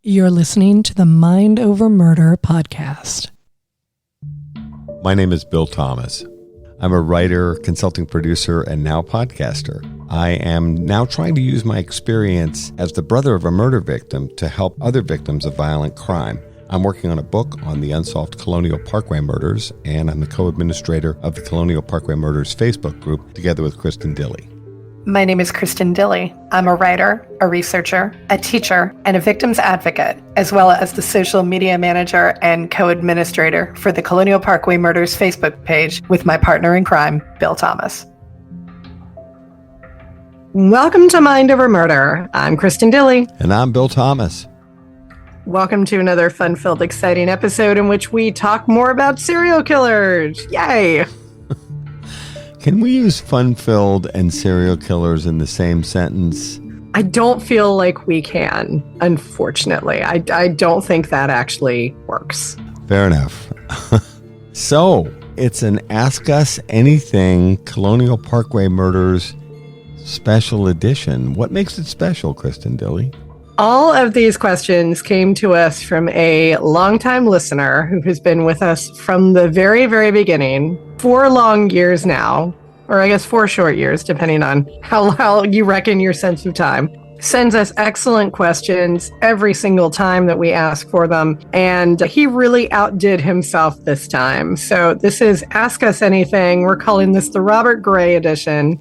You're listening to the Mind Over Murder podcast. My name is Bill Thomas. I'm a writer, consulting producer, and now podcaster. I am now trying to use my experience as the brother of a murder victim to help other victims of violent crime. I'm working on a book on the unsolved Colonial Parkway Murders, and I'm the co-administrator of the Colonial Parkway Murders Facebook group, together with Kristin Dilley. My name is Kristin Dilley. I'm a writer, a researcher, a teacher, and a victims advocate, as well as the social media manager and co-administrator for the Colonial Parkway Murders Facebook page with my partner in crime, Bill Thomas. Welcome to Mind Over Murder. I'm Kristin Dilley. And I'm Bill Thomas. Welcome to another fun-filled, exciting episode in which we talk more about serial killers. Yay! Can we use fun-filled and serial killers in the same sentence? I don't feel like we can, unfortunately. I don't think that actually works. Fair enough. So, it's an Ask Us Anything Colonial Parkway Murders special edition. What makes it special, Kristin Dilley? All of these questions came to us from a longtime listener who has been with us from the very, very beginning, 4 long years now, or I guess 4 short years, depending on how you reckon your sense of time. Sends us excellent questions every single time that we ask for them, and he really outdid himself this time. So this is Ask Us Anything. We're calling this the Robert Gray edition.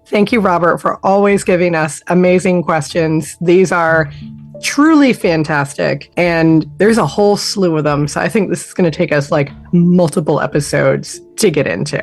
Thank you, Robert, for always giving us amazing questions. These are truly fantastic, and there's a whole slew of them. So I think this is going to take us like multiple episodes to get into.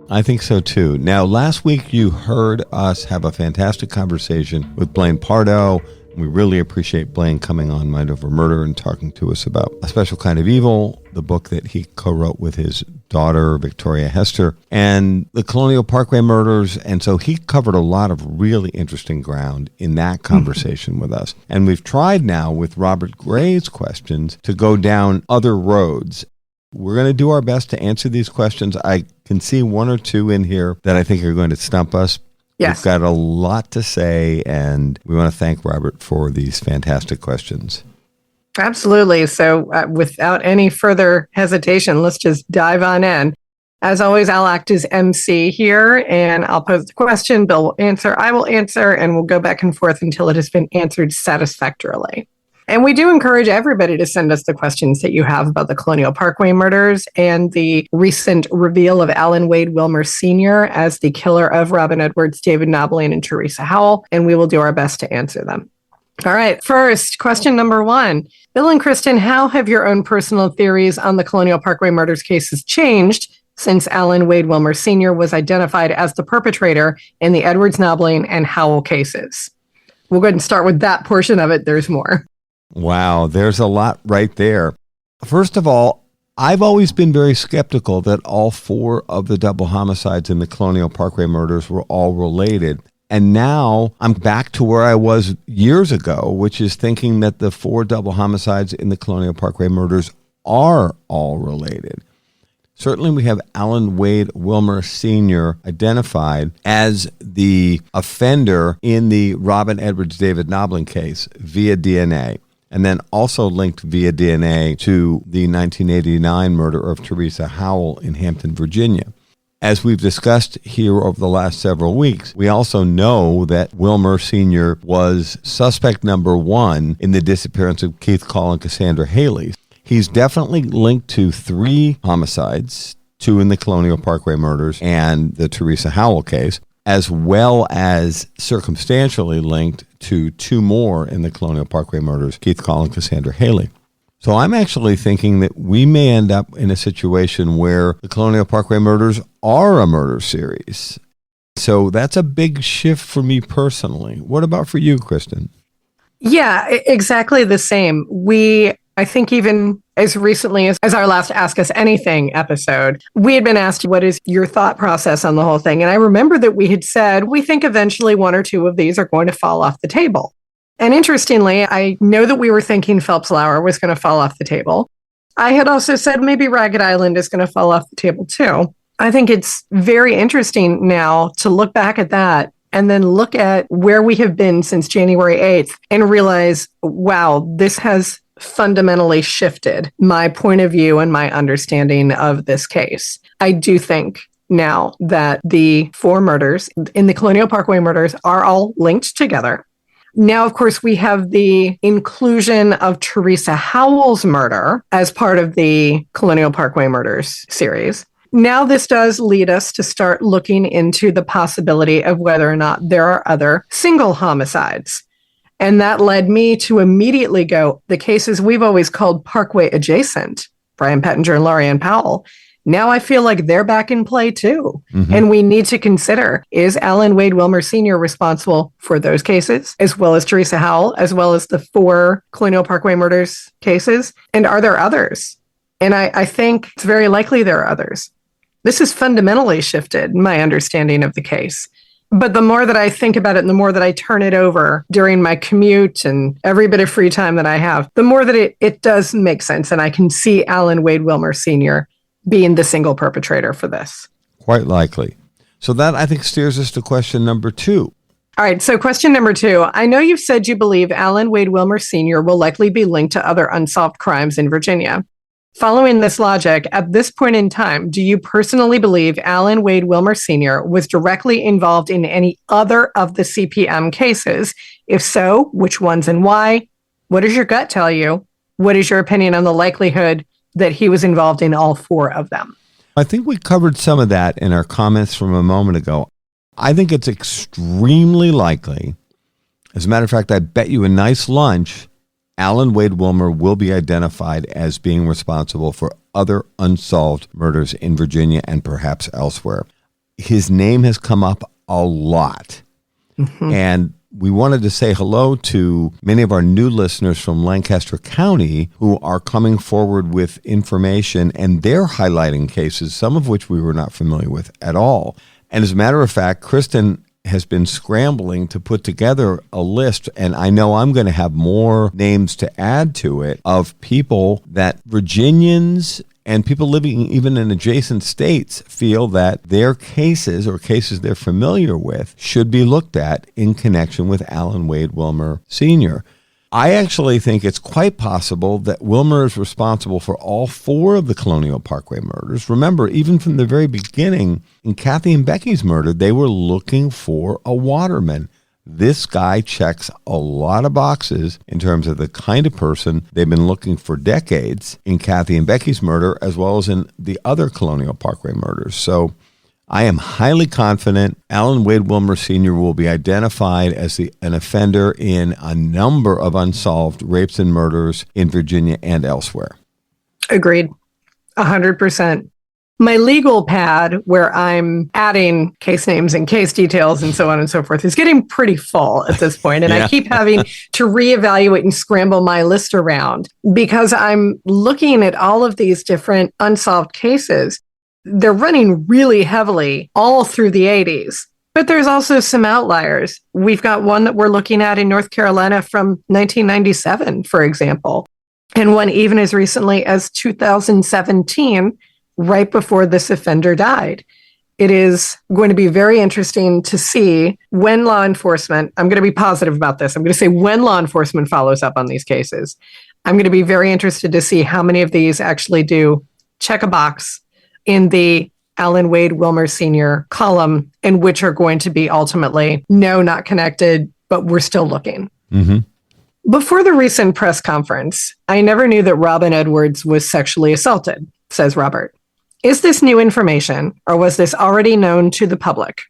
I think so too. Now, last week you heard us have a fantastic conversation with Blaine Pardo. We really appreciate Blaine coming on Mind Over Murder and talking to us about A Special Kind of Evil, the book that he co-wrote with his daughter, Victoria Hester, and the Colonial Parkway Murders. And so he covered a lot of really interesting ground in that conversation with us. And we've tried now with Robert Gray's questions to go down other roads. We're going to do our best to answer these questions. I can see 1 or 2 in here that I think are going to stump us. Yes. We've got a lot to say, and we want to thank Robert for these fantastic questions. Absolutely. So without any further hesitation, let's just dive on in. As always, I'll act as MC here, and I'll pose the question. Bill will answer, I will answer, and we'll go back and forth until it has been answered satisfactorily. And we do encourage everybody to send us the questions that you have about the Colonial Parkway murders and the recent reveal of Alan Wade Wilmer Sr. as the killer of Robin Edwards, David Knobling, and Teresa Howell, and we will do our best to answer them. All right, first, question number 1. Bill and Kristin, how have your own personal theories on the Colonial Parkway murders cases changed since Alan Wade Wilmer Sr. was identified as the perpetrator in the Edwards, Knobling, and Howell cases? We'll go ahead and start with that portion of it. There's more. Wow, there's a lot right there. First of all, I've always been very skeptical that all 4 of the double homicides in the Colonial Parkway murders were all related. And now I'm back to where I was years ago, which is thinking that the 4 double homicides in the Colonial Parkway murders are all related. Certainly we have Alan Wade Wilmer Sr. identified as the offender in the Robin Edwards David Knobling case via DNA, and then also linked via DNA to the 1989 murder of Teresa Howell in Hampton, Virginia. As we've discussed here over the last several weeks, we also know that Wilmer Sr. was suspect number 1 in the disappearance of Keith Call and Cassandra Hailey. He's definitely linked to 3 homicides, 2 in the Colonial Parkway murders and the Teresa Howell case, as well as circumstantially linked to 2 more in the Colonial Parkway murders, Keith Call and Cassandra Hailey. So I'm actually thinking that we may end up in a situation where the Colonial Parkway murders are a murder series. So that's a big shift for me personally. What about for you, Kristin? Yeah, exactly the same. I think even as recently as our last Ask Us Anything episode, we had been asked, what is your thought process on the whole thing? And I remember that we had said, we think eventually 1 or 2 of these are going to fall off the table. And interestingly, I know that we were thinking Phelps Lauer was going to fall off the table. I had also said maybe Ragged Island is going to fall off the table too. I think it's very interesting now to look back at that and then look at where we have been since January 8th and realize, wow, this has fundamentally shifted my point of view and my understanding of this case. I do think now that the 4 murders in the Colonial Parkway murders are all linked together. Now, of course, we have the inclusion of Teresa Howell's murder as part of the Colonial Parkway Murders series. Now, this does lead us to start looking into the possibility of whether or not there are other single homicides. And that led me to immediately go, the cases we've always called Parkway adjacent, Brian Pettinger and Lorianne Powell, now I feel like they're back in play too. Mm-hmm. And we need to consider, is Alan Wade Wilmer Sr. responsible for those cases, as well as Teresa Howell, as well as the 4 Colonial Parkway Murders cases? And are there others? And I think it's very likely there are others. This has fundamentally shifted my understanding of the case. But the more that I think about it and the more that I turn it over during my commute and every bit of free time that I have, the more that it does make sense. And I can see Alan Wade Wilmer Sr. being the single perpetrator for this. Quite likely. So that, I think, steers us to question number 2. All right. So question number 2. I know you've said you believe Alan Wade Wilmer Sr. will likely be linked to other unsolved crimes in Virginia. Following this logic, at this point in time, do you personally believe Alan Wade Wilmer Sr. was directly involved in any other of the CPM cases? If so, which ones and why? What does your gut tell you? What is your opinion on the likelihood that he was involved in all 4 of them? I think we covered some of that in our comments from a moment ago. I think it's extremely likely. As a matter of fact, I bet you a nice lunch Alan Wade Wilmer will be identified as being responsible for other unsolved murders in Virginia and perhaps elsewhere. His name has come up a lot. Mm-hmm. And we wanted to say hello to many of our new listeners from Lancaster County who are coming forward with information, and they're highlighting cases, some of which we were not familiar with at all. And as a matter of fact, Kristin has been scrambling to put together a list, and I know I'm going to have more names to add to it, of people that Virginians and people living even in adjacent states feel that their cases or cases they're familiar with should be looked at in connection with Alan Wade Wilmer Sr. I actually think it's quite possible that Wilmer is responsible for all 4 of the Colonial Parkway murders. Remember, even from the very beginning, in Kathy and Becky's murder, they were looking for a waterman. This guy checks a lot of boxes in terms of the kind of person they've been looking for decades in Kathy and Becky's murder, as well as in the other Colonial Parkway murders. So I am highly confident Alan Wade Wilmer Sr. will be identified as an offender in a number of unsolved rapes and murders in Virginia and elsewhere. Agreed. 100%. My legal pad, where I'm adding case names and case details and so on and so forth, is getting pretty full at this point. And I keep having to reevaluate and scramble my list around because I'm looking at all of these different unsolved cases. They're running really heavily all through the 80s. But there's also some outliers. We've got one that we're looking at in North Carolina from 1997, for example, and one even as recently as 2017, right before this offender died. It is going to be very interesting to see when law enforcement, I'm going to be positive about this, I'm going to say when law enforcement follows up on these cases. I'm going to be very interested to see how many of these actually do check a box in the Alan Wade Wilmer Sr. column, and which are going to be ultimately, no, not connected, but we're still looking. Mm-hmm. Before the recent press conference, I never knew that Robin Edwards was sexually assaulted, says Robert. Is this new information, or was this already known to the public?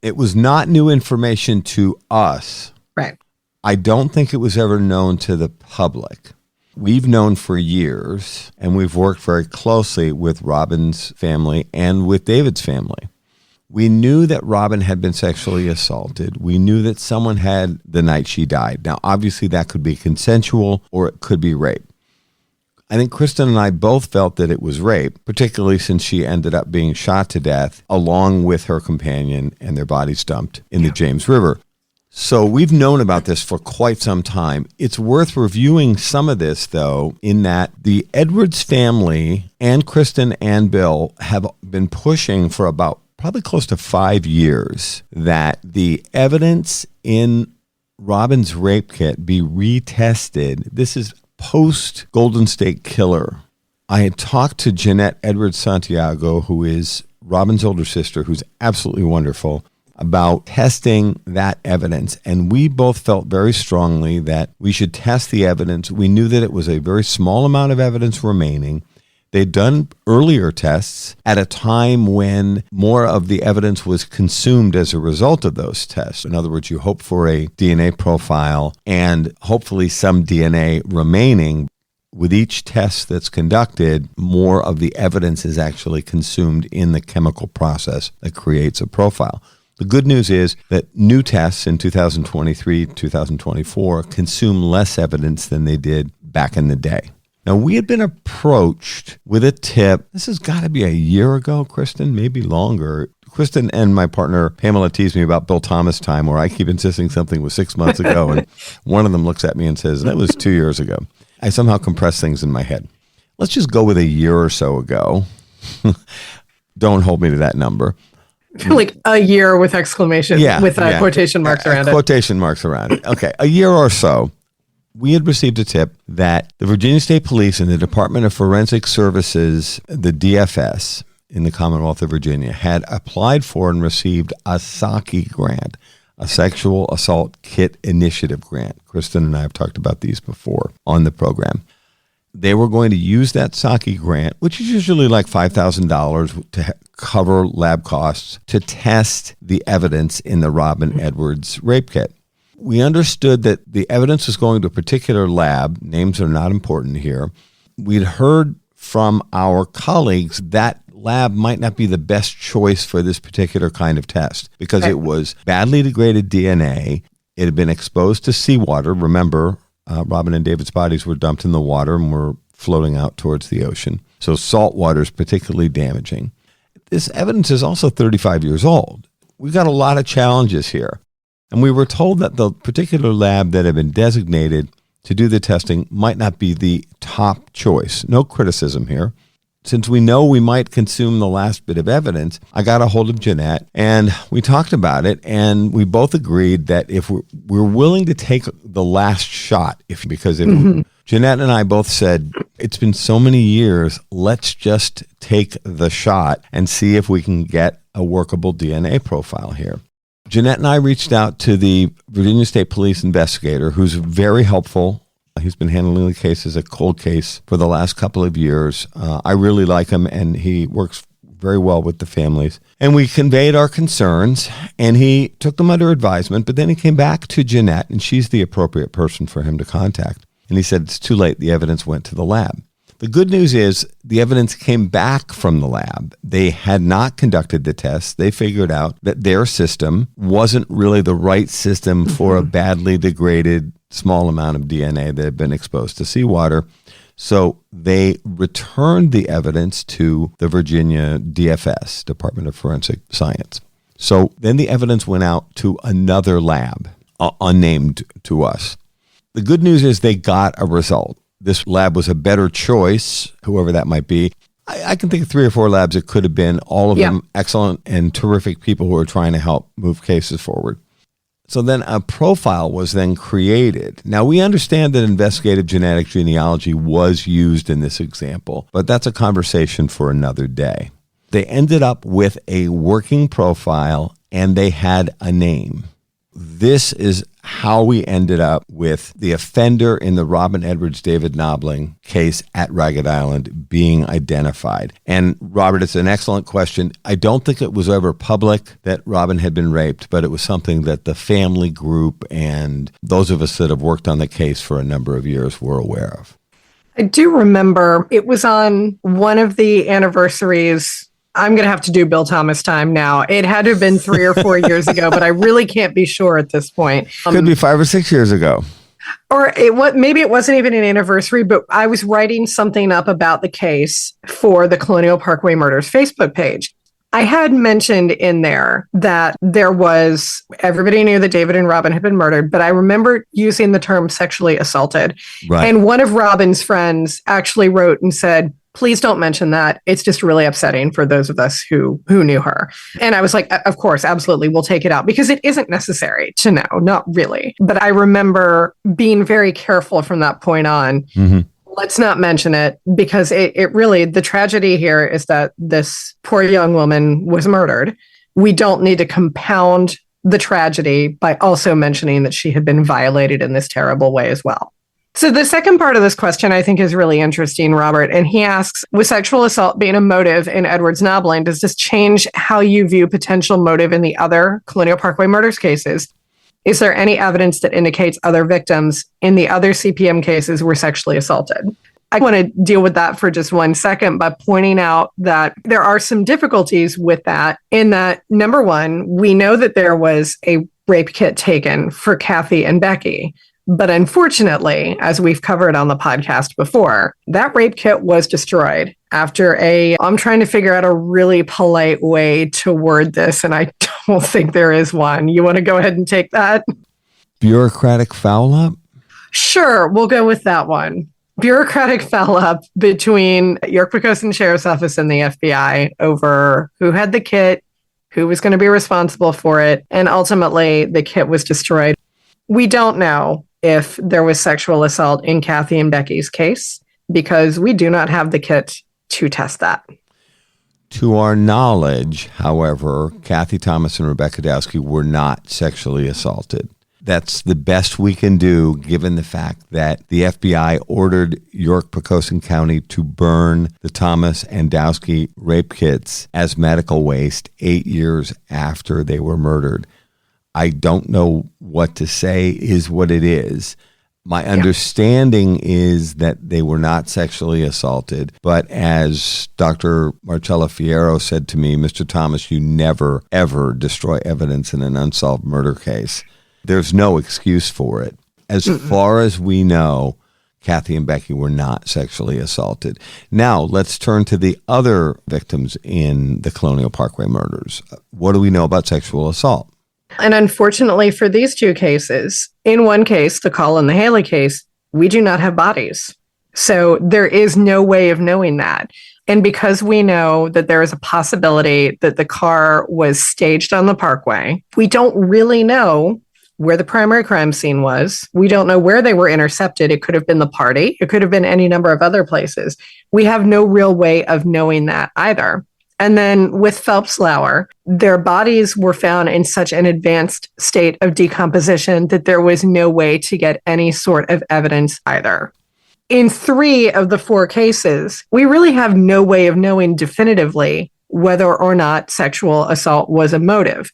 It was not new information to us. Right. I don't think it was ever known to the public. We've known for years, and we've worked very closely with Robin's family and with David's family. We knew that Robin had been sexually assaulted. We knew that someone had the night she died. Now, obviously, that could be consensual or it could be rape. I think Kristin and I both felt that it was rape, particularly since she ended up being shot to death along with her companion and their bodies dumped in the James River. So we've known about this for quite some time. It's worth reviewing some of this, though, in that the Edwards family and Kristin and Bill have been pushing for about probably close to 5 years that the evidence in Robin's rape kit be retested. This is post Golden State Killer. I had talked to Jeanette Edwards Santiago, who is Robin's older sister, who's absolutely wonderful, about testing that evidence. And we both felt very strongly that we should test the evidence. We knew that it was a very small amount of evidence remaining. They'd done earlier tests at a time when more of the evidence was consumed as a result of those tests. In other words, you hope for a DNA profile and hopefully some DNA remaining. With each test that's conducted, more of the evidence is actually consumed in the chemical process that creates a profile. The good news is that new tests in 2023, 2024 consume less evidence than they did back in the day. Now, we had been approached with a tip. This has got to be a year ago, Kristin, maybe longer. Kristin and my partner, Pamela, tease me about Bill Thomas time, where I keep insisting something was 6 months ago, and one of them looks at me and says, that was 2 years ago. I somehow compress things in my head. Let's just go with a year or so ago. Don't hold me to that number. Like a year with exclamation, with quotation marks around it. Quotation marks around it. Okay, a year or so. We had received a tip that the Virginia State Police and the Department of Forensic Services, the DFS in the Commonwealth of Virginia, had applied for and received a SAKI grant, a Sexual Assault Kit Initiative grant. Kristin and I have talked about these before on the program. They were going to use that SAKI grant, which is usually like $5,000 to cover lab costs, to test the evidence in the Robin Edwards rape kit. We understood that the evidence was going to a particular lab. Names are not important here. We'd heard from our colleagues that lab might not be the best choice for this particular kind of test because it was badly degraded DNA. It had been exposed to seawater. Remember, Robin and David's bodies were dumped in the water and were floating out towards the ocean. So salt water is particularly damaging. This evidence is also 35 years old. We've got a lot of challenges here. And we were told that the particular lab that had been designated to do the testing might not be the top choice. No criticism here. Since we know we might consume the last bit of evidence, I got a hold of Jeanette and we talked about it, and we both agreed that if we're willing to take the last shot, Jeanette and I both said, it's been so many years, let's just take the shot and see if we can get a workable DNA profile here. Jeanette and I reached out to the Virginia State Police investigator, who's very helpful. He's been handling the case as a cold case for the last couple of years. I really like him, and he works very well with the families. And we conveyed our concerns, and he took them under advisement, but then he came back to Jeanette, and she's the appropriate person for him to contact. And he said, it's too late. The evidence went to the lab. The good news is the evidence came back from the lab. They had not conducted the tests. They figured out that their system wasn't really the right system for a badly degraded small amount of DNA that had been exposed to seawater. So they returned the evidence to the Virginia DFS, Department of Forensic Science. So then the evidence went out to another lab, unnamed to us. The good news is they got a result. This lab was a better choice, whoever that might be. I can think of 3 or 4 labs it could have been, all of them excellent and terrific people who are trying to help move cases forward. So then a profile was then created. Now, we understand that investigative genetic genealogy was used in this example, but that's a conversation for another day. They ended up with a working profile, and they had a name. This is how we ended up with the offender in the Robin Edwards David Knobling case at Ragged Island being identified. And Robert, it's an excellent question. I don't think it was ever public that Robin had been raped, but it was something that the family group and those of us that have worked on the case for a number of years were aware of. I do remember it was on one of the anniversaries. I'm going to have to do Bill Thomas time now. It had to have been 3 or 4 years ago, but I really can't be sure at this point. Could be 5 or 6 years ago. Or maybe it wasn't even an anniversary, but I was writing something up about the case for the Colonial Parkway Murders Facebook page. I had mentioned in there that everybody knew that David and Robin had been murdered, but I remember using the term sexually assaulted. Right. And one of Robin's friends actually wrote and said, please don't mention that. It's just really upsetting for those of us who knew her. And I was like, of course, absolutely, we'll take it out because it isn't necessary to know, not really. But I remember being very careful from that point on. Mm-hmm. Let's not mention it because it really, the tragedy here is that this poor young woman was murdered. We don't need to compound the tragedy by also mentioning that she had been violated in this terrible way as well. So the second part of this question I think is really interesting, Robert, and he asks, with sexual assault being a motive in Edward's Knobling, does this change how you view potential motive in the other Colonial Parkway Murders cases? Is there any evidence that indicates other victims in the other CPM cases were sexually assaulted? I want to deal with that for just 1 second by pointing out that there are some difficulties with that in that, number one, we know that there was a rape kit taken for Kathy and Becky. But unfortunately, as we've covered on the podcast before, that rape kit was destroyed after I'm trying to figure out a really polite way to word this, and I don't think there is one. You want to go ahead and take that? Bureaucratic foul-up? Sure, we'll go with that one. Bureaucratic foul-up between York-Poquoson Sheriff's Office and the FBI over who had the kit, who was going to be responsible for it, and ultimately the kit was destroyed. We don't know if there was sexual assault in Kathy and Becky's case, because we do not have the kit to test that. To our knowledge, however, Kathy Thomas and Rebecca Dowski were not sexually assaulted. That's the best we can do, given the fact that the FBI ordered York-Poquoson County to burn the Thomas and Dowski rape kits as medical waste 8 years after they were murdered. I don't know what to say is what it is. My understanding is that they were not sexually assaulted, but as Dr. Marcella Fierro said to me, Mr. Thomas, you never, ever destroy evidence in an unsolved murder case. There's no excuse for it. As far as we know, Kathy and Becky were not sexually assaulted. Now, let's turn to the other victims in the Colonial Parkway murders. What do we know about sexual assault? And unfortunately for these two cases, in one case, the Call and the Hailey case, we do not have bodies. So there is no way of knowing that. And because we know that there is a possibility that the car was staged on the parkway, we don't really know where the primary crime scene was. We don't know where they were intercepted. It could have been the party. It could have been any number of other places. We have no real way of knowing that either. And then with Phelps Lauer, their bodies were found in such an advanced state of decomposition that there was no way to get any sort of evidence either. In 3 of the 4 cases, we really have no way of knowing definitively whether or not sexual assault was a motive.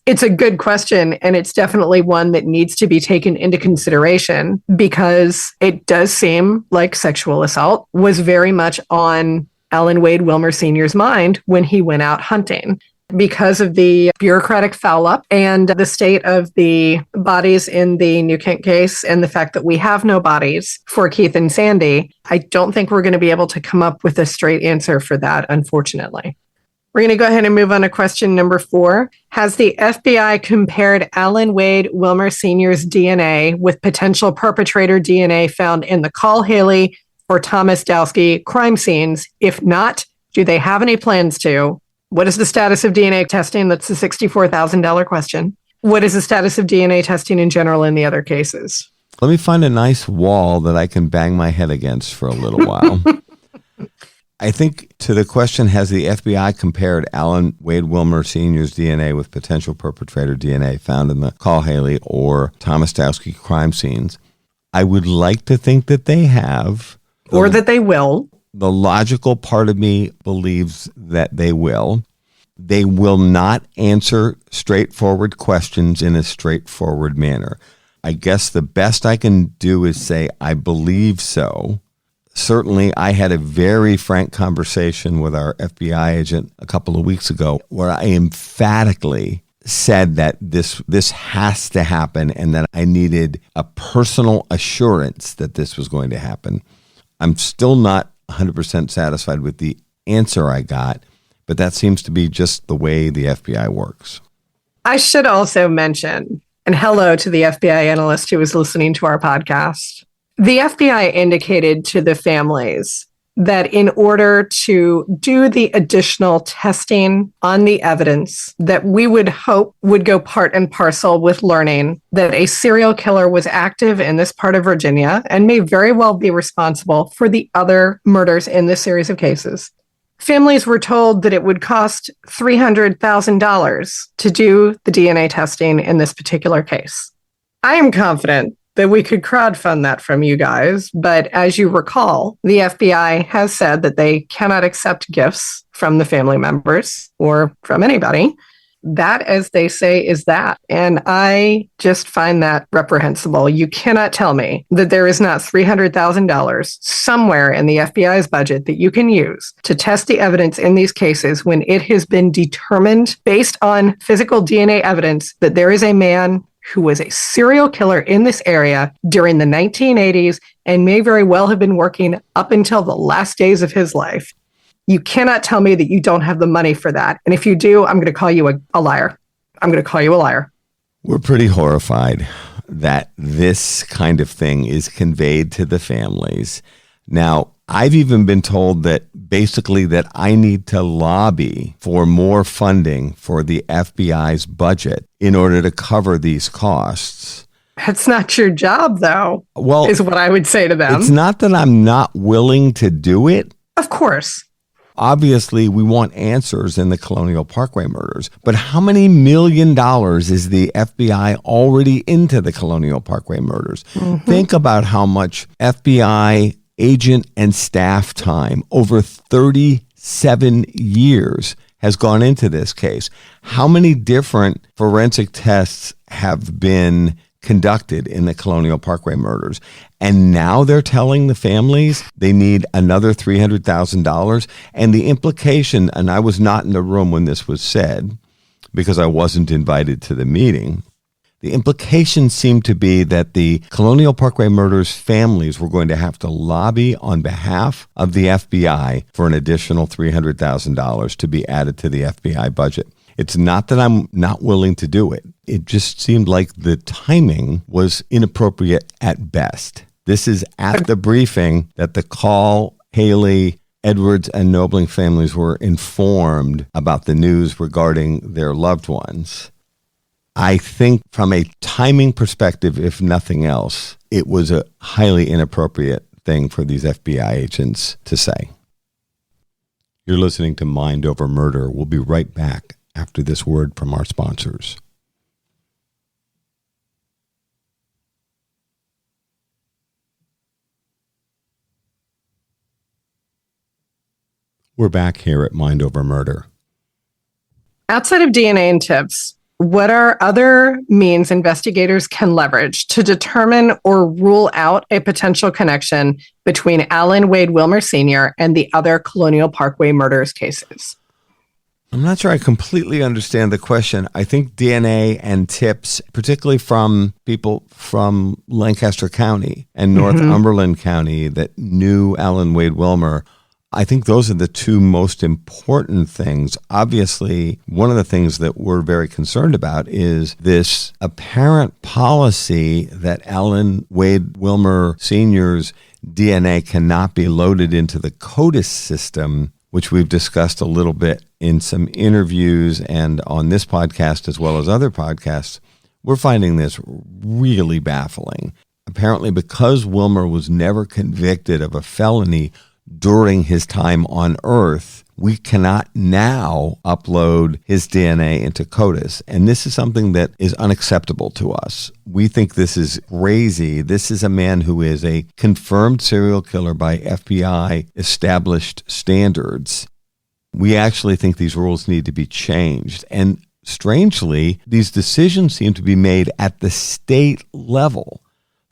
It's a good question, and it's definitely one that needs to be taken into consideration because it does seem like sexual assault was very much on Alan Wade Wilmer Sr.'s mind when he went out hunting. Because of the bureaucratic foul-up and the state of the bodies in the New Kent case and the fact that we have no bodies for Keith and Sandy, I don't think we're going to be able to come up with a straight answer for that, unfortunately. We're going to go ahead and move on to question number 4. Has the FBI compared Alan Wade Wilmer Sr.'s DNA with potential perpetrator DNA found in the Call Hailey or Thomas Dowski crime scenes? If not, do they have any plans to? What is the status of DNA testing? That's the $64,000 question. What is the status of DNA testing in general in the other cases? Let me find a nice wall that I can bang my head against for a little while. I think to the question, has the FBI compared Alan Wade Wilmer Sr.'s DNA with potential perpetrator DNA found in the Call Hailey or Thomas Dowski crime scenes? I would like to think that they have. Or that they will. The logical part of me believes that they will. They will not answer straightforward questions in a straightforward manner. I guess the best I can do is say, I believe so. Certainly, I had a very frank conversation with our FBI agent a couple of weeks ago where I emphatically said that this has to happen and that I needed a personal assurance that this was going to happen. I'm still not 100% satisfied with the answer I got, but that seems to be just the way the FBI works. I should also mention, and hello to the FBI analyst who was listening to our podcast. The FBI indicated to the families that in order to do the additional testing on the evidence that we would hope would go part and parcel with learning that a serial killer was active in this part of Virginia and may very well be responsible for the other murders in this series of cases. Families were told that it would cost $300,000 to do the DNA testing in this particular case. I am confident that we could crowdfund that from you guys, but as you recall, the FBI has said that they cannot accept gifts from the family members or from anybody. That, as they say, is that. And I just find that reprehensible. You cannot tell me that there is not $300,000 somewhere in the FBI's budget that you can use to test the evidence in these cases when it has been determined based on physical DNA evidence that there is a man who was a serial killer in this area during the 1980s and may very well have been working up until the last days of his life. You cannot tell me that you don't have the money for that. And if you do, I'm going to call you a liar. I'm going to call you a liar. We're pretty horrified that this kind of thing is conveyed to the families. Now, I've even been told that basically that I need to lobby for more funding for the FBI's budget in order to cover these costs. That's not your job, though, is what I would say to them. It's not that I'm not willing to do it. Of course. Obviously, we want answers in the Colonial Parkway murders, but how many $1 million is the FBI already into the Colonial Parkway murders? Mm-hmm. Think about how much FBI agent and staff time over 37 years has gone into this case. How many different forensic tests have been conducted in the Colonial Parkway murders? And now they're telling the families they need another $300,000. And the implication, and I was not in the room when this was said because I wasn't invited to the meeting, the implication seemed to be that the Colonial Parkway murders families were going to have to lobby on behalf of the FBI for an additional $300,000 to be added to the FBI budget. It's not that I'm not willing to do it. It just seemed like the timing was inappropriate at best. This is at the briefing that the Call, Hailey, Edwards, and Knobling families were informed about the news regarding their loved ones. I think from a timing perspective, if nothing else, it was a highly inappropriate thing for these FBI agents to say. You're listening to Mind Over Murder. We'll be right back after this word from our sponsors. We're back here at Mind Over Murder. Outside of DNA and tips, what are other means investigators can leverage to determine or rule out a potential connection between Alan Wade Wilmer Sr. and the other Colonial Parkway murders cases? I'm not sure I completely understand the question. I think DNA and tips, particularly from people from Lancaster County and Northumberland County that knew Alan Wade Wilmer, I think those are the two most important things. Obviously, one of the things that we're very concerned about is this apparent policy that Alan Wade Wilmer Sr.'s DNA cannot be loaded into the CODIS system, which we've discussed a little bit in some interviews and on this podcast as well as other podcasts. We're finding this really baffling. Apparently, because Wilmer was never convicted of a felony during his time on Earth, we cannot now upload his DNA into CODIS. And this is something that is unacceptable to us. We think this is crazy. This is a man who is a confirmed serial killer by FBI established standards. We actually think these rules need to be changed. And strangely, these decisions seem to be made at the state level.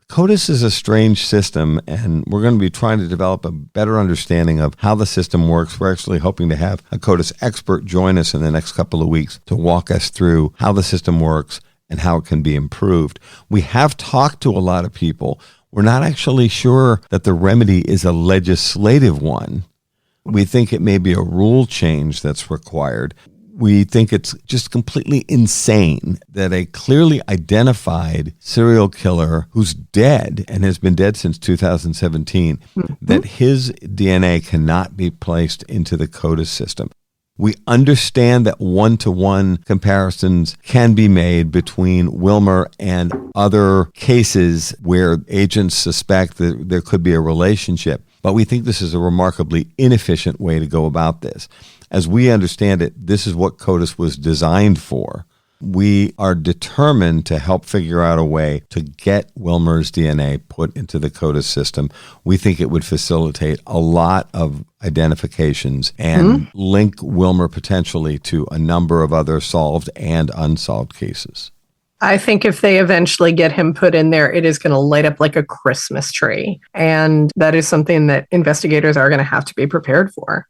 CODIS is a strange system, and we're going to be trying to develop a better understanding of how the system works. We're actually hoping to have a CODIS expert join us in the next couple of weeks to walk us through how the system works and how it can be improved. We have talked to a lot of people. We're not actually sure that the remedy is a legislative one. We think it may be a rule change that's required. We think it's just completely insane that a clearly identified serial killer who's dead and has been dead since 2017, that his DNA cannot be placed into the CODIS system. We understand that one-to-one comparisons can be made between Wilmer and other cases where agents suspect that there could be a relationship, but we think this is a remarkably inefficient way to go about this. As we understand it, this is what CODIS was designed for. We are determined to help figure out a way to get Wilmer's DNA put into the CODIS system. We think it would facilitate a lot of identifications and link Wilmer potentially to a number of other solved and unsolved cases. I think if they eventually get him put in there, it is going to light up like a Christmas tree. And that is something that investigators are going to have to be prepared for.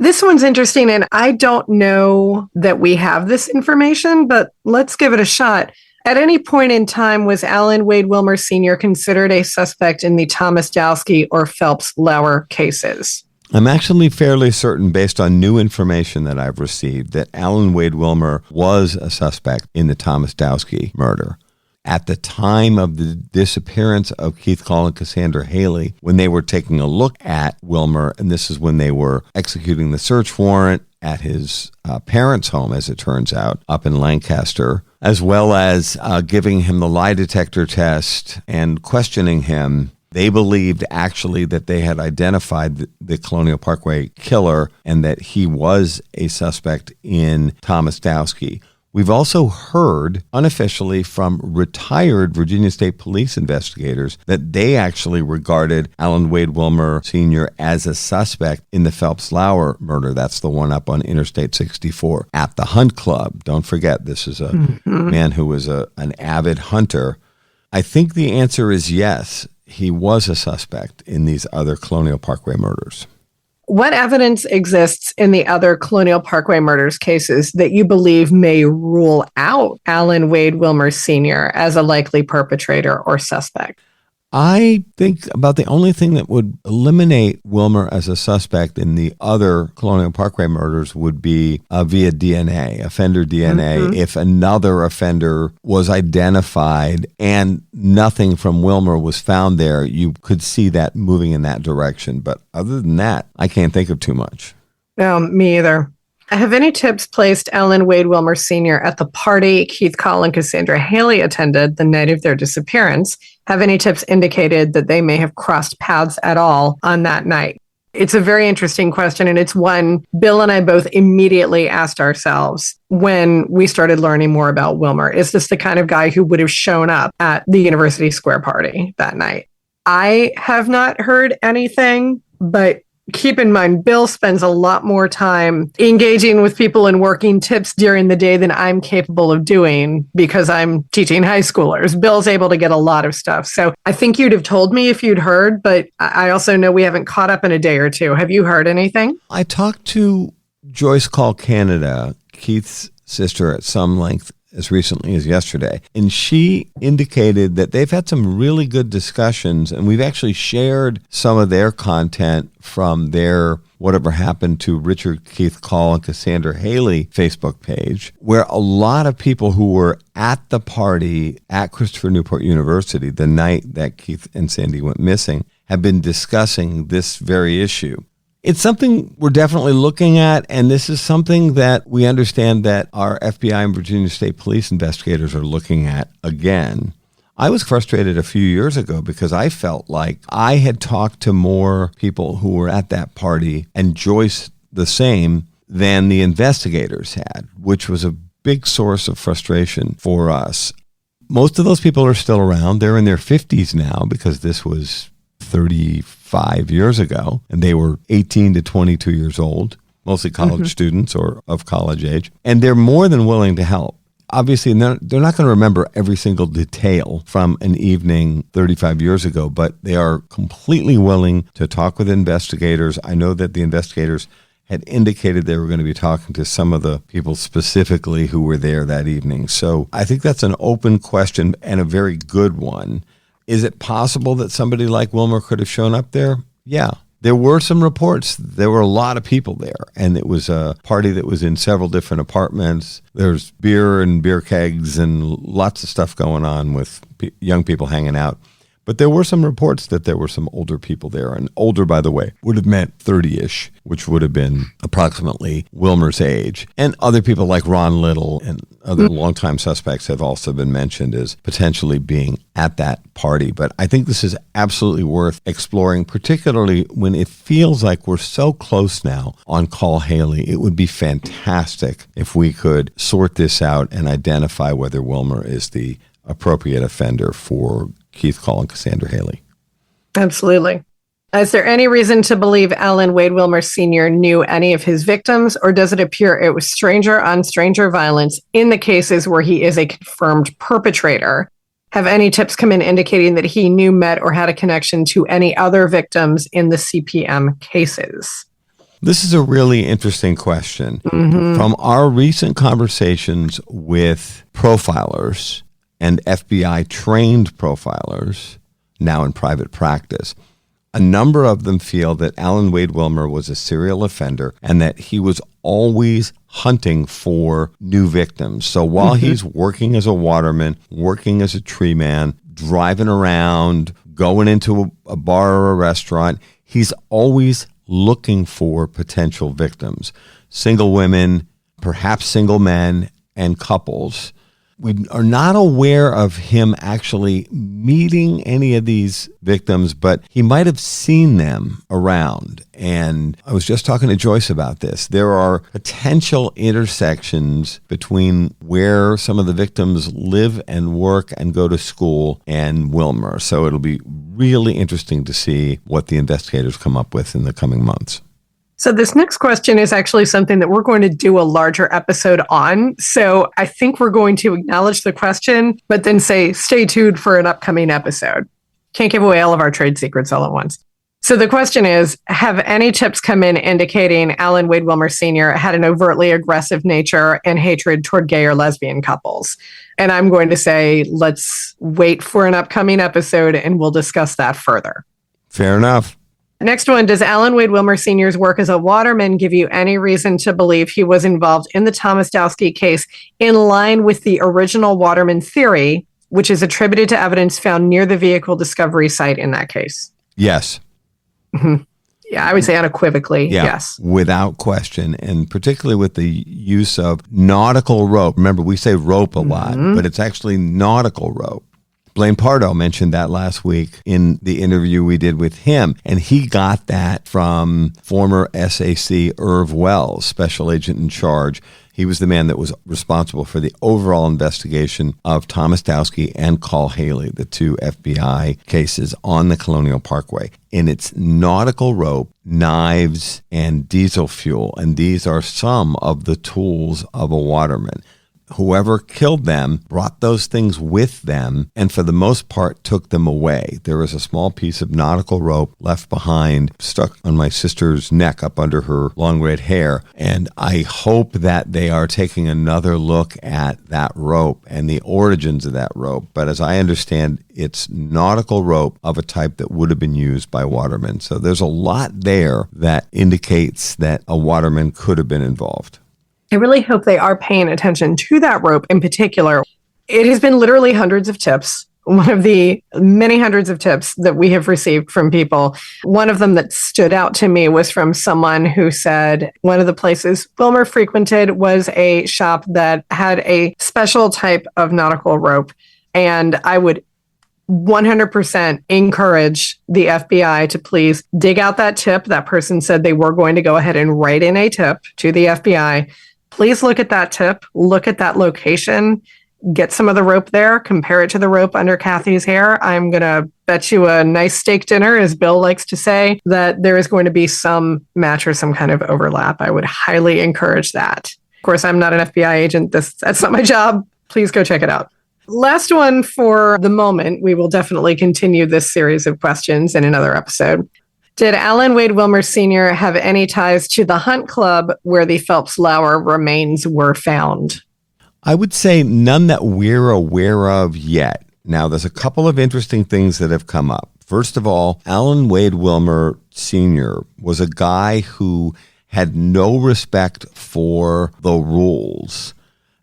This one's interesting, and I don't know that we have this information, but let's give it a shot. At any point in time, was Alan Wade Wilmer Sr. considered a suspect in the Thomas Dowski or Phelps Lauer cases? I'm actually fairly certain, based on new information that I've received, that Alan Wade Wilmer was a suspect in the Thomas Dowski murder. At the time of the disappearance of Keith Call and Cassandra Hailey, when they were taking a look at Wilmer, and this is when they were executing the search warrant at his parents' home, as it turns out, up in Lancaster, as well as giving him the lie detector test and questioning him, they believed actually that they had identified the Colonial Parkway killer and that he was a suspect in Thomas Dowski. We've also heard unofficially from retired Virginia State Police investigators that they actually regarded Alan Wade Wilmer Sr. as a suspect in the Phelps Lauer murder. That's the one up on Interstate 64 at the Hunt Club. Don't forget, this is a man who was an avid hunter. I think the answer is yes. He was a suspect in these other Colonial Parkway murders. What evidence exists in the other Colonial Parkway murders cases that you believe may rule out Alan Wade Wilmer Sr. as a likely perpetrator or suspect? I think about the only thing that would eliminate Wilmer as a suspect in the other Colonial Parkway murders would be via DNA, offender DNA. If another offender was identified and nothing from Wilmer was found there, you could see that moving in that direction. But other than that, I can't think of too much. No, me either. Have any tips placed Alan Wade Wilmer Sr. at the party Keith Call and Cassandra Hailey attended the night of their disappearance? Have any tips indicated that they may have crossed paths at all on that night? It's a very interesting question, and it's one Bill and I both immediately asked ourselves when we started learning more about Wilmer. Is this the kind of guy who would have shown up at the University Square party that night? I have not heard anything, but keep in mind, Bill spends a lot more time engaging with people and working tips during the day than I'm capable of doing because I'm teaching high schoolers. Bill's able to get a lot of stuff. So I think you'd have told me if you'd heard, but I also know we haven't caught up in a day or two. Have you heard anything? I talked to Joyce Call Canada, Keith's sister, at some length as recently as yesterday. And she indicated that they've had some really good discussions, and we've actually shared some of their content from their Whatever Happened to Richard Keith Call and Cassandra Hailey Facebook page, where a lot of people who were at the party at Christopher Newport University the night that Keith and Sandy went missing have been discussing this very issue. It's something we're definitely looking at, and this is something that we understand that our FBI and Virginia State Police investigators are looking at again. I was frustrated a few years ago because I felt like I had talked to more people who were at that party, and Joyce the same, than the investigators had, which was a big source of frustration for us. Most of those people are still around. They're in their 50s now because this was 35 years ago, and they were 18 to 22 years old, mostly college students or of college age, and they're more than willing to help. Obviously, they're not going to remember every single detail from an evening 35 years ago, but they are completely willing to talk with investigators. I know that the investigators had indicated they were going to be talking to some of the people specifically who were there that evening. So I think that's an open question and a very good one. Is it possible that somebody like Wilmer could have shown up there? Yeah. There were some reports. There were a lot of people there, and it was a party that was in several different apartments. There's beer and beer kegs and lots of stuff going on with young people hanging out. But there were some reports that there were some older people there. And older, by the way, would have meant 30-ish, which would have been approximately Wilmer's age. And other people like Ron Little and other longtime suspects have also been mentioned as potentially being at that party. But I think this is absolutely worth exploring, particularly when it feels like we're so close now on Call Hailey. It would be fantastic if we could sort this out and identify whether Wilmer is the appropriate offender for Keith Call and Cassandra Hailey. Absolutely. Is there any reason to believe Alan Wade Wilmer Sr. knew any of his victims, or does it appear it was stranger on stranger violence in the cases where he is a confirmed perpetrator? Have any tips come in indicating that he knew, met, or had a connection to any other victims in the CPM cases? This is a really interesting question. From our recent conversations with profilers and FBI-trained profilers, now in private practice, a number of them feel that Alan Wade Wilmer was a serial offender and that he was always hunting for new victims. So while he's working as a waterman, working as a tree man, driving around, going into a bar or a restaurant, he's always looking for potential victims, single women, perhaps single men, and couples. We are not aware of him actually meeting any of these victims, but he might have seen them around. And I was just talking to Joyce about this. There are potential intersections between where some of the victims live and work and go to school and Wilmer. So it'll be really interesting to see what the investigators come up with in the coming months. So this next question is actually something that we're going to do a larger episode on. So I think we're going to acknowledge the question, but then say, stay tuned for an upcoming episode. Can't give away all of our trade secrets all at once. So the question is, have any tips come in indicating Alan Wade Wilmer Sr. had an overtly aggressive nature and hatred toward gay or lesbian couples? And I'm going to say, let's wait for an upcoming episode and we'll discuss that further. Fair enough. Next one, does Alan Wade Wilmer Sr.'s work as a waterman give you any reason to believe he was involved in the Thomas Dowski case in line with the original waterman theory, which is attributed to evidence found near the vehicle discovery site in that case? Yes. Yeah, I would say unequivocally, yes. Without question, and particularly with the use of nautical rope. Remember, we say rope a lot, but it's actually nautical rope. Blaine Pardo mentioned that last week in the interview we did with him, and he got that from former SAC Irv Wells, special agent in charge. He was the man that was responsible for the overall investigation of Thomas Dowski and Call Hailey, the two FBI cases on the Colonial Parkway. And it's nautical rope, knives, and diesel fuel, and these are some of the tools of a waterman. Whoever killed them brought those things with them and for the most part took them away. There was a small piece of nautical rope left behind, stuck on my sister's neck up under her long red hair. And I hope that they are taking another look at that rope and the origins of that rope. But as I understand, it's nautical rope of a type that would have been used by watermen. So there's a lot there that indicates that a waterman could have been involved. I really hope they are paying attention to that rope in particular. It has been literally hundreds of tips. One of the many hundreds of tips that we have received from people. One of them that stood out to me was from someone who said one of the places Wilmer frequented was a shop that had a special type of nautical rope. And I would 100% encourage the FBI to please dig out that tip. That person said they were going to go ahead and write in a tip to the FBI. Please look at that tip, look at that location, get some of the rope there, compare it to the rope under Kathy's hair. I'm going to bet you a nice steak dinner, as Bill likes to say, that there is going to be some match or some kind of overlap. I would highly encourage that. Of course, I'm not an FBI agent. That's not my job. Please go check it out. Last one for the moment. We will definitely continue this series of questions in another episode. Did Alan Wade Wilmer Sr. have any ties to the Hunt Club where the Phelps-Lauer remains were found? I would say none that we're aware of yet. Now, there's a couple of interesting things that have come up. First of all, Alan Wade Wilmer Sr. was a guy who had no respect for the rules,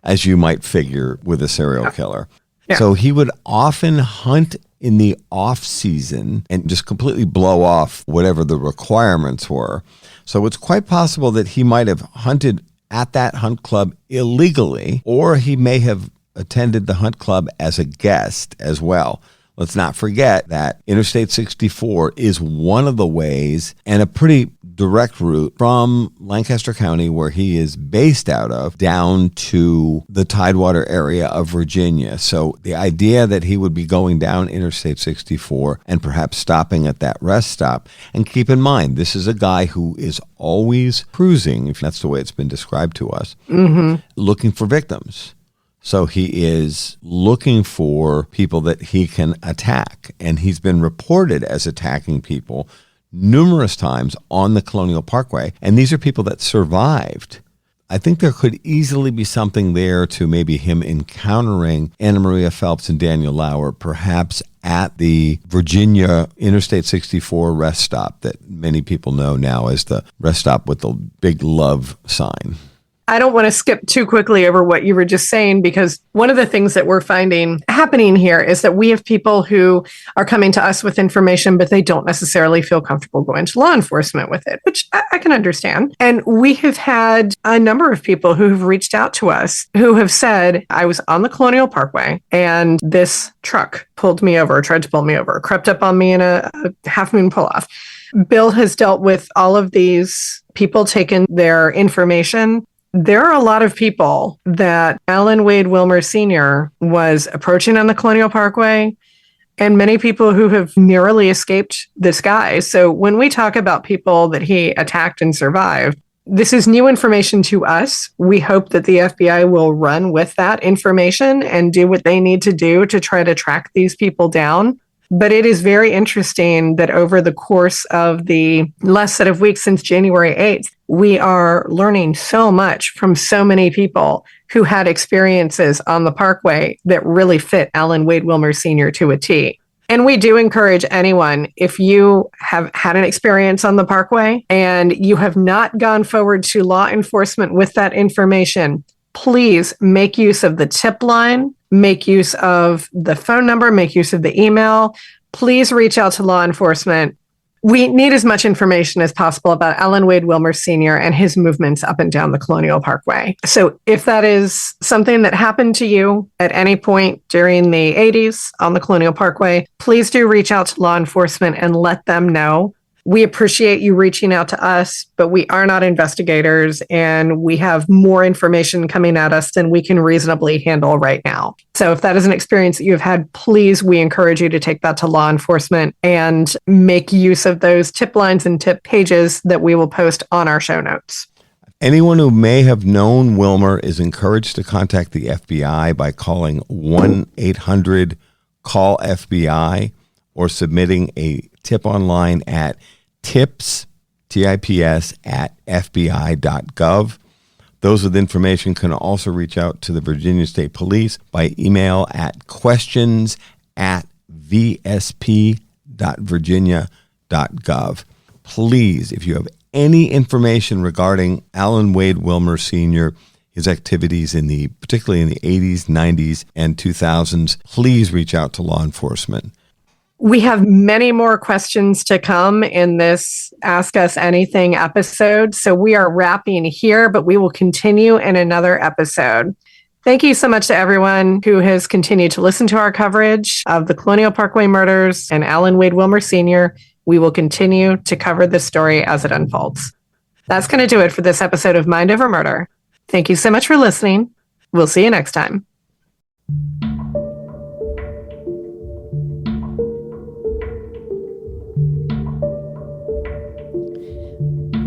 as you might figure with a serial killer. Yeah. So he would often hunt in the off season and just completely blow off whatever the requirements were. So it's quite possible that he might have hunted at that hunt club illegally, or he may have attended the hunt club as a guest as well. Let's not forget that Interstate 64 is one of the ways, and a pretty direct route from Lancaster County, where he is based out of, down to the Tidewater area of Virginia. So the idea that he would be going down Interstate 64 and perhaps stopping at that rest stop, and keep in mind, this is a guy who is always cruising, if that's the way it's been described to us, looking for victims. So he is looking for people that he can attack, and he's been reported as attacking people numerous times on the Colonial Parkway, and these are people that survived. I think there could easily be something there to maybe him encountering Anna Maria Phelps and Daniel Lauer, perhaps at the Virginia Interstate 64 rest stop that many people know now as the rest stop with the big love sign. I don't want to skip too quickly over what you were just saying, because one of the things that we're finding happening here is that we have people who are coming to us with information, but they don't necessarily feel comfortable going to law enforcement with it, which I can understand. And we have had a number of people who have reached out to us who have said, I was on the Colonial Parkway and this truck pulled me over, tried to pull me over, crept up on me in a half moon pull off. Bill has dealt with all of these people taking their information. There are a lot of people that Alan Wade Wilmer Sr. was approaching on the Colonial Parkway, and many people who have narrowly escaped this guy. So when we talk about people that he attacked and survived, this is new information to us. We hope that the FBI will run with that information and do what they need to do to try to track these people down. But it is very interesting that over the course of the last set of weeks since January 8th, we are learning so much from so many people who had experiences on the Parkway that really fit Alan Wade Wilmer Sr. to a T. And we do encourage anyone, if you have had an experience on the Parkway and you have not gone forward to law enforcement with that information, please make use of the tip line, make use of the phone number, make use of the email. Please reach out to law enforcement. We need as much information as possible about Alan Wade Wilmer Sr. and his movements up and down the Colonial Parkway. So if that is something that happened to you at any point during the 80s on the Colonial Parkway, please do reach out to law enforcement and let them know. We appreciate you reaching out to us, but we are not investigators, and we have more information coming at us than we can reasonably handle right now. So if that is an experience that you've had, please, we encourage you to take that to law enforcement and make use of those tip lines and tip pages that we will post on our show notes. Anyone who may have known Wilmer is encouraged to contact the FBI by calling 1-800-CALL-FBI or submitting a tip online at tips, TIPS, at FBI.gov. Those with information can also reach out to the Virginia State Police by email at questions@vsp.virginia.gov. Please, if you have any information regarding Alan Wade Wilmer Sr., his activities particularly in the 80s, 90s, and 2000s, please reach out to law enforcement. We have many more questions to come in this Ask Us Anything episode. So we are wrapping here, but we will continue in another episode. Thank you so much to everyone who has continued to listen to our coverage of the Colonial Parkway murders and Alan Wade Wilmer Sr. We will continue to cover this story as it unfolds. That's going to do it for this episode of Mind Over Murder. Thank you so much for listening. We'll see you next time.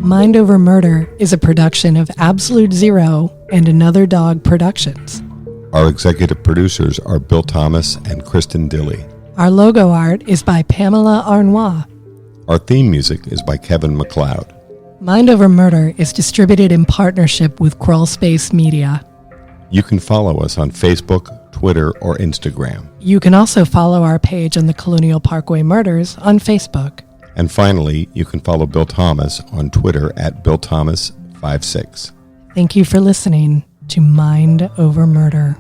Mind Over Murder is a production of Absolute Zero and Another Dog Productions. Our executive producers are Bill Thomas and Kristin Dilley. Our logo art is by Pamela Arnois. Our theme music is by Kevin MacLeod. Mind Over Murder is distributed in partnership with Crawl Space Media. You can follow us on Facebook, Twitter, or Instagram. You can also follow our page on the Colonial Parkway Murders on Facebook. And finally, you can follow Bill Thomas on Twitter at BillThomas56. Thank you for listening to Mind Over Murder.